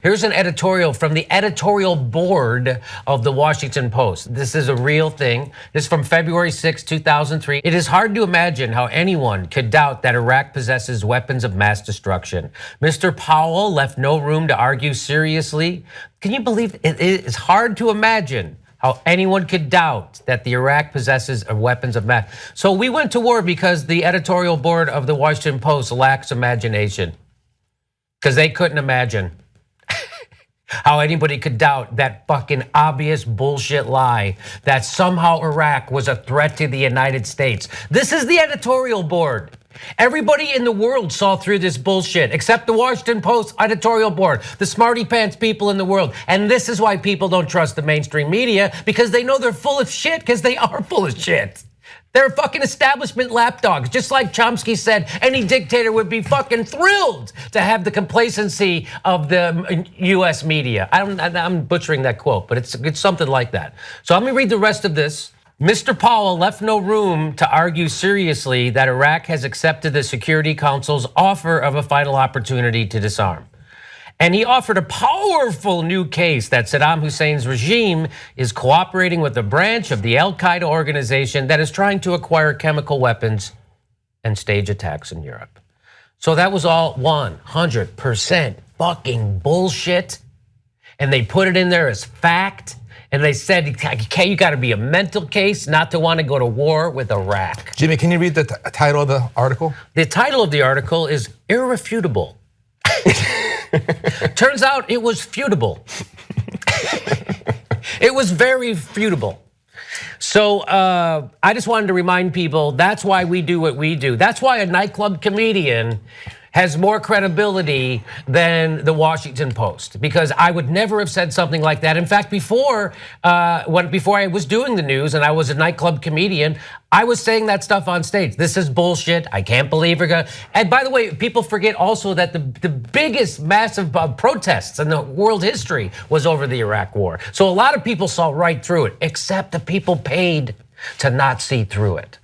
Here's an editorial from the editorial board of the Washington Post. This is a real thing. This is from February 6, 2003. It is hard to imagine how anyone could doubt that Iraq possesses weapons of mass destruction. Mr. Powell left no room to argue seriously. Can you believe it is hard to imagine how anyone could doubt that the Iraq possesses weapons of mass. So we went to war because the editorial board of the Washington Post lacks imagination. Because they couldn't imagine how anybody could doubt that fucking obvious bullshit lie that somehow Iraq was a threat to the United States. This is the editorial board. Everybody in the world saw through this bullshit, except the Washington Post editorial board, the smarty pants people in the world. And this is why people don't trust the mainstream media, because they know they're full of shit, because they are full of shit. They're fucking establishment lapdogs. Just like Chomsky said, any dictator would be fucking thrilled to have the complacency of the US media. I'm butchering that quote, but it's something like that. So let me read the rest of this. Mr. Powell left no room to argue seriously that Iraq has accepted the Security Council's offer of a final opportunity to disarm. And he offered a powerful new case that Saddam Hussein's regime is cooperating with a branch of the Al-Qaeda organization that is trying to acquire chemical weapons and stage attacks in Europe. So that was all 100% fucking bullshit. And they put it in there as fact. And they said, you gotta be a mental case not to wanna go to war with Iraq. Jimmy, can you read the title of the article? The title of the article is Irrefutable. Turns out it was futable. It was very futable. So I just wanted to remind people that's why we do what we do. That's why a nightclub comedian has more credibility than the Washington Post, because I would never have said something like that. In fact, before I was doing the news and I was a nightclub comedian, I was saying that stuff on stage. This is bullshit. I can't believe it. And by the way, people forget also that the biggest massive protests in the world history was over the Iraq war. So a lot of people saw right through it, except the people paid to not see through it.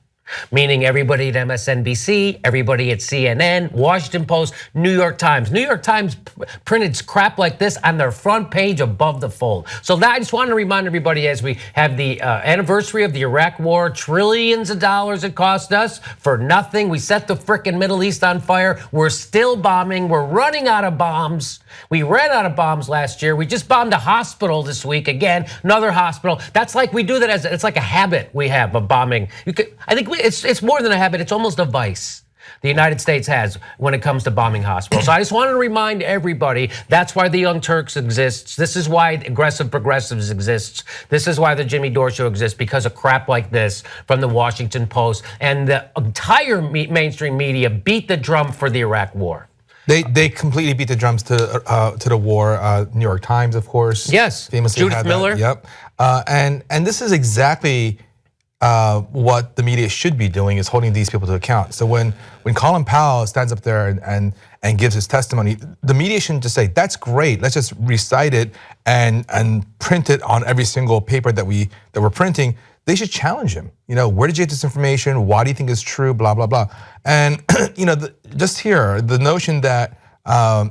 Meaning everybody at MSNBC, everybody at CNN, Washington Post, New York Times. New York Times printed crap like this on their front page above the fold. So I just want to remind everybody as we have the anniversary of the Iraq war, trillions of dollars it cost us for nothing. We set the frickin' Middle East on fire. We're still bombing. We're running out of bombs. We ran out of bombs last year. We just bombed a hospital this week. Again, another hospital. That's like we do that it's like a habit we have of bombing. I think it's more than a habit. It's almost a vice the United States has when it comes to bombing hospitals. So I just wanted to remind everybody that's why the Young Turks exists. This is why Aggressive Progressives exists. This is why the Jimmy Dore Show exists, because of crap like this from the Washington Post. And the entire mainstream media beat the drum for the Iraq war. They completely beat the drums to the war. New York Times, of course. Yes, famously Judith had Miller. That. Yep. And this is exactly what the media should be doing, is holding these people to account. So when Colin Powell stands up there and gives his testimony, the media shouldn't just say, that's great, let's just recite it and print it on every single paper that we're printing. They should challenge him. Where did you get this information? Why do you think it's true? Blah, blah, blah. And just here, the notion that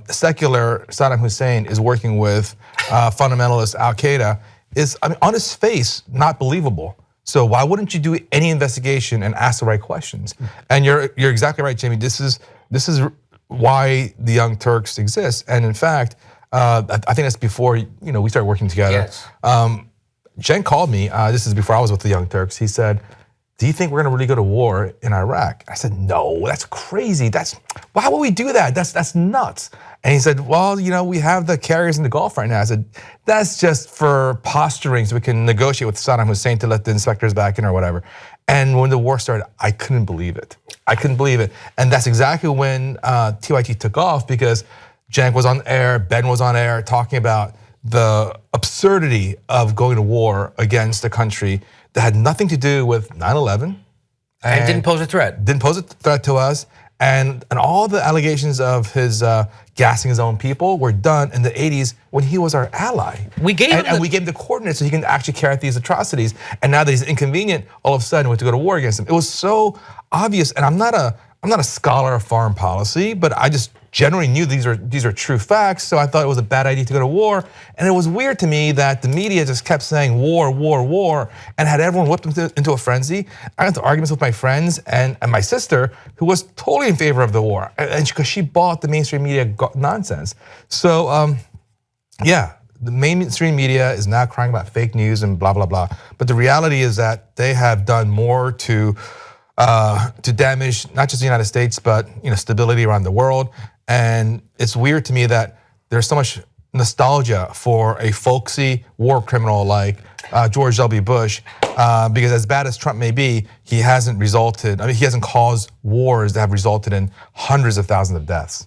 secular Saddam Hussein is working with fundamentalist Al-Qaeda is, on his face, not believable. So why wouldn't you do any investigation and ask the right questions? And you're exactly right, Jamie. This is why the Young Turks exist. And in fact, I think that's before we started working together. Yes. Jen called me. This is before I was with the Young Turks. He said, "Do you think we're going to really go to war in Iraq?" I said, "No, that's crazy. Why would we do that? That's nuts." And he said, "Well, we have the carriers in the Gulf right now." I said, "That's just for posturing so we can negotiate with Saddam Hussein to let the inspectors back in or whatever." And when the war started, I couldn't believe it. I couldn't believe it. And that's exactly when TYT took off, because Cenk was on air, Ben was on air talking about the absurdity of going to war against a country that had nothing to do with 9/11. And didn't pose a threat. Didn't pose a threat to us. And all the allegations of his gassing his own people were done in the 80s when he was our ally. We gave him the coordinates so he can actually carry out these atrocities. And now that he's inconvenient, all of a sudden we have to go to war against him. It was so obvious. And I'm not I'm not a scholar of foreign policy, but I just generally knew these are true facts. So I thought it was a bad idea to go to war. And it was weird to me that the media just kept saying war, war, war, and had everyone whipped into a frenzy. I got into arguments with my friends and my sister, who was totally in favor of the war, and because she bought the mainstream media nonsense. So yeah, the mainstream media is now crying about fake news and blah blah blah. But the reality is that they have done more to damage not just the United States, but stability around the world. And it's weird to me that there's so much nostalgia for a folksy war criminal like George W. Bush, because as bad as Trump may be, he hasn't caused wars that have resulted in hundreds of thousands of deaths.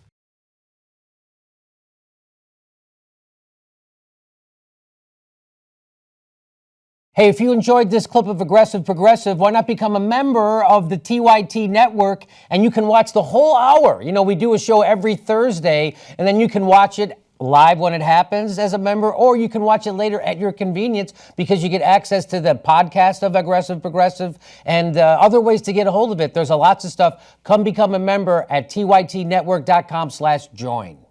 Hey, if you enjoyed this clip of Aggressive Progressive, why not become a member of the TYT network and you can watch the whole hour. We do a show every Thursday and then you can watch it live when it happens as a member, or you can watch it later at your convenience because you get access to the podcast of Aggressive Progressive and other ways to get a hold of it. There's lots of stuff. Come become a member at tytnetwork.com/join.